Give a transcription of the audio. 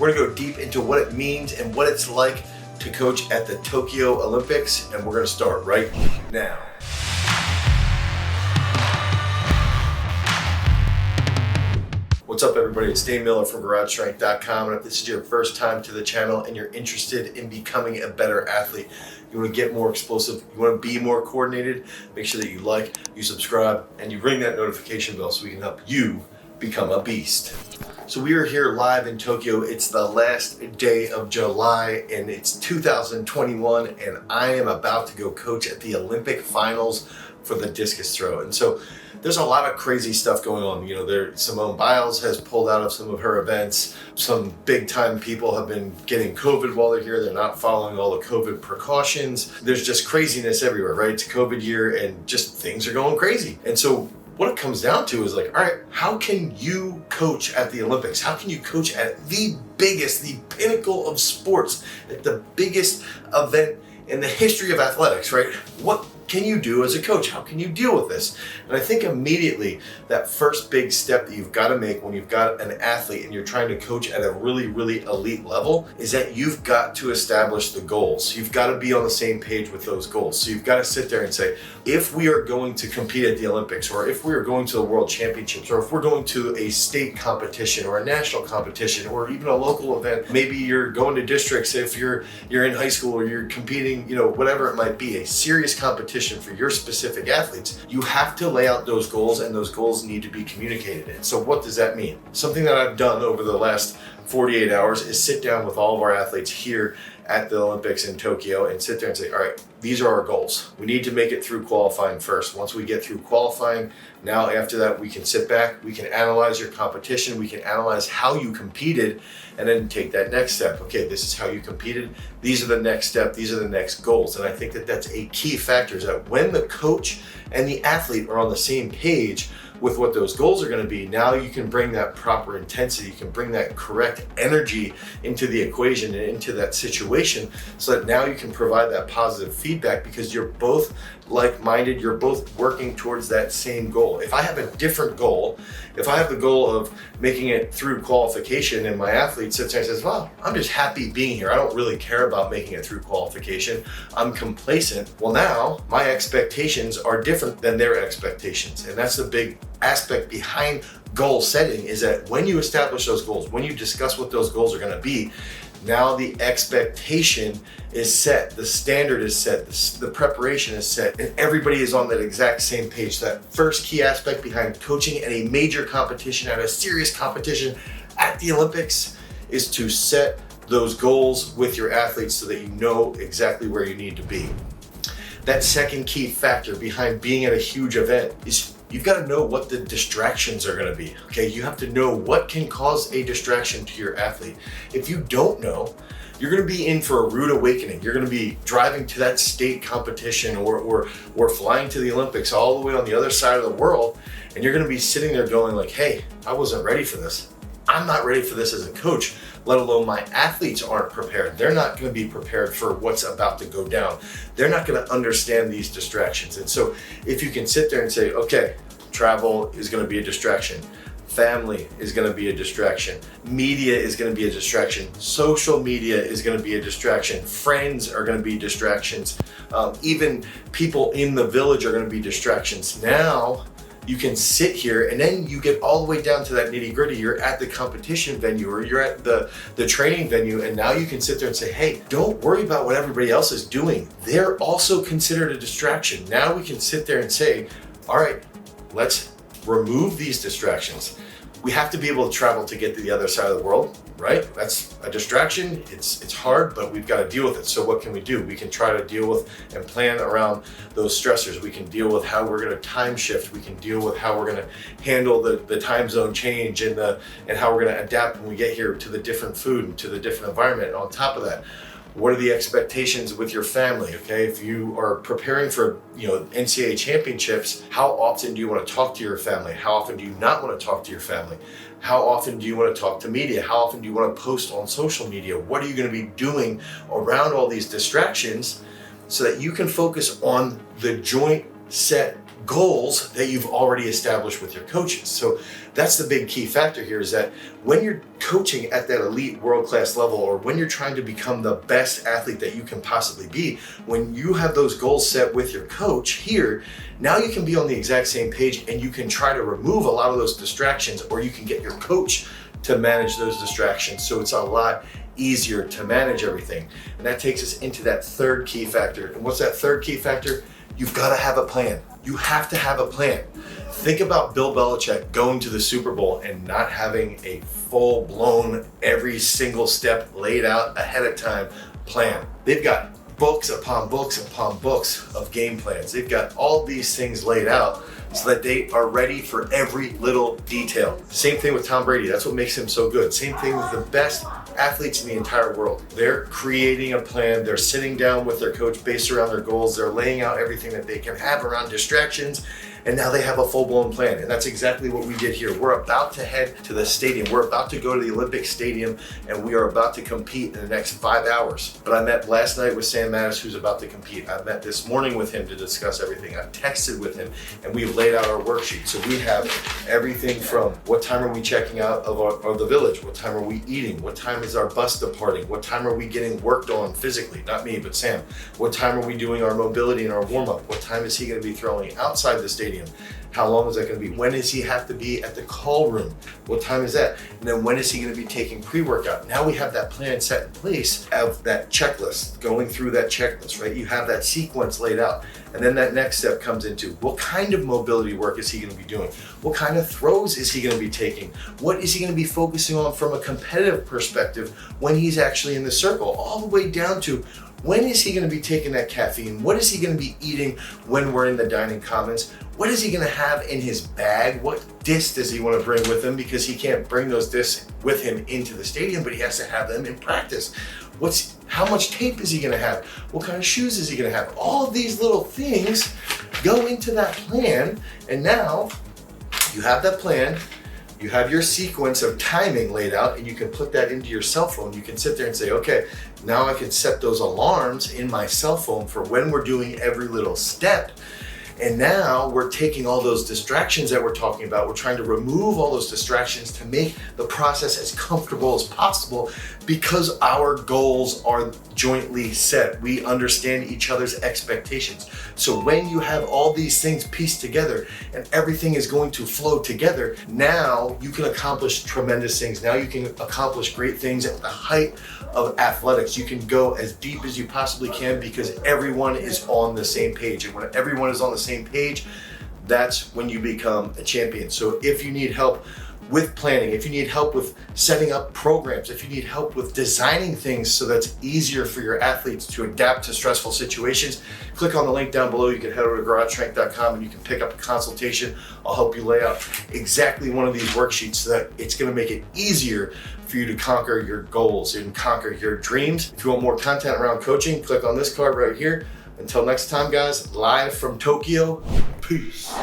We're gonna go deep into what it means and what it's like to coach at the Tokyo Olympics, and we're gonna start right now. What's up, everybody? It's Dane Miller from GarageStrength.com, and if this is your first time to the channel and you're interested in becoming a better athlete, you want to get more explosive, you want to be more coordinated, make sure that you like, you subscribe, and you ring that notification bell so we can help you become a beast. So we are here live in Tokyo. It's the last day of July and it's 2021, and I am about to go coach at the Olympic finals for the discus throw. And so there's a lot of crazy stuff going on. You know, Simone Biles has pulled out of some of her events. Some big time people have been getting COVID while they're here. They're not following all the COVID precautions. There's just craziness everywhere, right? It's a COVID year and just things are going crazy. And so what it comes down to is like, all right, how can you coach at the Olympics? How can you coach at the biggest, the pinnacle of sports, at the biggest event in the history of athletics, right? What can you do as a coach? How can you deal with this? And I think immediately that first big step that you've got to make when you've got an athlete and you're trying to coach at a really, really elite level is that you've got to establish the goals. You've got to be on the same page with those goals. So you've got to sit there and say, if we are going to compete at the Olympics, or if we are going to the World Championships, or if we're going to a state competition or a national competition, or even a local event, maybe you're going to districts if you're in high school or you're competing, you know, whatever it might be, a serious competition for your specific athletes, you have to lay out those goals, and those goals need to be communicated. And so what does that mean? Something that I've done over the last 48 hours is sit down with all of our athletes here at the Olympics in Tokyo and sit there and say, all right, these are our goals. We need to make it through qualifying first. Once we get through qualifying, now after that, we can sit back, we can analyze your competition, we can analyze how you competed, and then take that next step. Okay, this is how you competed. These are the next step. These are the next goals. And I think that that's a key factor, is that when the coach and the athlete are on the same page with what those goals are going to be, now you can bring that proper intensity, you can bring that correct energy into the equation and into that situation, so that now you can provide that positive feedback because you're both like-minded, you're both working towards that same goal. If I have a different goal, if I have the goal of making it through qualification and my athlete sits there and says, well, I'm just happy being here, I don't really care about making it through qualification, I'm complacent, well, now my expectations are different than their expectations. And that's the big aspect behind goal setting, is that when you establish those goals, when you discuss what those goals are going to be, now the expectation is set, the standard is set, the preparation is set, and everybody is on that exact same page. That first key aspect behind coaching at a major competition, at a serious competition at the Olympics, is to set those goals with your athletes so that you know exactly where you need to be. That second key factor behind being at a huge event is you've got to know what the distractions are going to be. Okay, you have to know what can cause a distraction to your athlete. If you don't know, you're going to be in for a rude awakening. You're going to be driving to that state competition or flying to the Olympics all the way on the other side of the world, and you're going to be sitting there going like, hey, I wasn't ready for this. I'm not ready for this as a coach, let alone my athletes aren't prepared. They're not going to be prepared for what's about to go down. They're not going to understand these distractions. And so if you can sit there and say, okay, travel is going to be a distraction. Family is going to be a distraction. Media is going to be a distraction. Social media is going to be a distraction. Friends are going to be distractions. Even people in the village are going to be distractions. Now you can sit here and then you get all the way down to that nitty gritty. You're at the competition venue or you're at the training venue, and now you can sit there and say, hey, don't worry about what everybody else is doing. They're also considered a distraction. Now we can sit there and say, all right, let's remove these distractions. We have to be able to travel to get to the other side of the world, right? That's a distraction. It's hard, but we've got to deal with it. So what can we do? We can try to deal with and plan around those stressors. We can deal with how we're going to time shift. We can deal with how we're going to handle the time zone change and how we're going to adapt when we get here to the different food and to the different environment. And on top of that, what are the expectations with your family? Okay, if you are preparing for NCAA championships, how often do you want to talk to your family? How often do you not want to talk to your family? How often do you want to talk to media? How often do you want to post on social media? What are you going to be doing around all these distractions so that you can focus on the joint set goals that you've already established with your coaches. So that's the big key factor here, is that when you're coaching at that elite world-class level, or when you're trying to become the best athlete that you can possibly be, when you have those goals set with your coach here, now you can be on the exact same page, and you can try to remove a lot of those distractions, or you can get your coach to manage those distractions. So it's a lot easier to manage everything. And that takes us into that third key factor. And what's that third key factor? You've got to have a plan. You have to have a plan. Think about Bill Belichick going to the Super Bowl and not having a full-blown, every single step laid out ahead of time plan. They've got books upon books upon books of game plans. They've got all these things laid out so that they are ready for every little detail. Same thing with Tom Brady. That's what makes him so good. Same thing with the best athletes in the entire world. They're creating a plan. They're sitting down with their coach based around their goals. They're laying out everything that they can have around distractions. And now they have a full-blown plan. And that's exactly what we did here. We're about to head to the stadium. We're about to go to the Olympic Stadium, and we are about to compete in the next 5 hours. But I met last night with Sam Mattis, who's about to compete. I met this morning with him to discuss everything. I texted with him, and we've laid out our worksheet. So we have everything from what time are we checking out of the village? What time are we eating? What time is our bus departing? What time are we getting worked on physically? Not me, but Sam. What time are we doing our mobility and our warm-up? What time is he going to be throwing outside the stadium? How long is that going to be? When does he have to be at the call room? What time is that? And then when is he going to be taking pre-workout? Now we have that plan set in place of that checklist, going through that checklist, right? You have that sequence laid out. And then that next step comes into what kind of mobility work is he going to be doing? What kind of throws is he going to be taking? What is he going to be focusing on from a competitive perspective when he's actually in the circle? All the way down to when is he going to be taking that caffeine? What is he going to be eating when we're in the dining commons? What is he going to have in his bag? What discs does he want to bring with him? Because he can't bring those discs with him into the stadium, but he has to have them in practice. How much tape is he going to have? What kind of shoes is he going to have? All of these little things go into that plan. And now you have that plan. You have your sequence of timing laid out, and you can put that into your cell phone. You can sit there and say, okay, now I can set those alarms in my cell phone for when we're doing every little step. And now we're taking all those distractions that we're talking about. We're trying to remove all those distractions to make the process as comfortable as possible, because our goals are jointly set. We understand each other's expectations. So when you have all these things pieced together and everything is going to flow together, now you can accomplish tremendous things. Now you can accomplish great things at the height of athletics. You can go as deep as you possibly can, because everyone is on the same page. And when everyone is on the same page, that's when you become a champion. So if you need help with planning, if you need help with setting up programs, if you need help with designing things so that's easier for your athletes to adapt to stressful situations, click on the link down below. You can head over to garagestrength.com and you can pick up a consultation. I'll help you lay out exactly one of these worksheets so that it's going to make it easier for you to conquer your goals and conquer your dreams. If you want more content around coaching, click on this card right here. Until next time, guys, live from Tokyo, peace.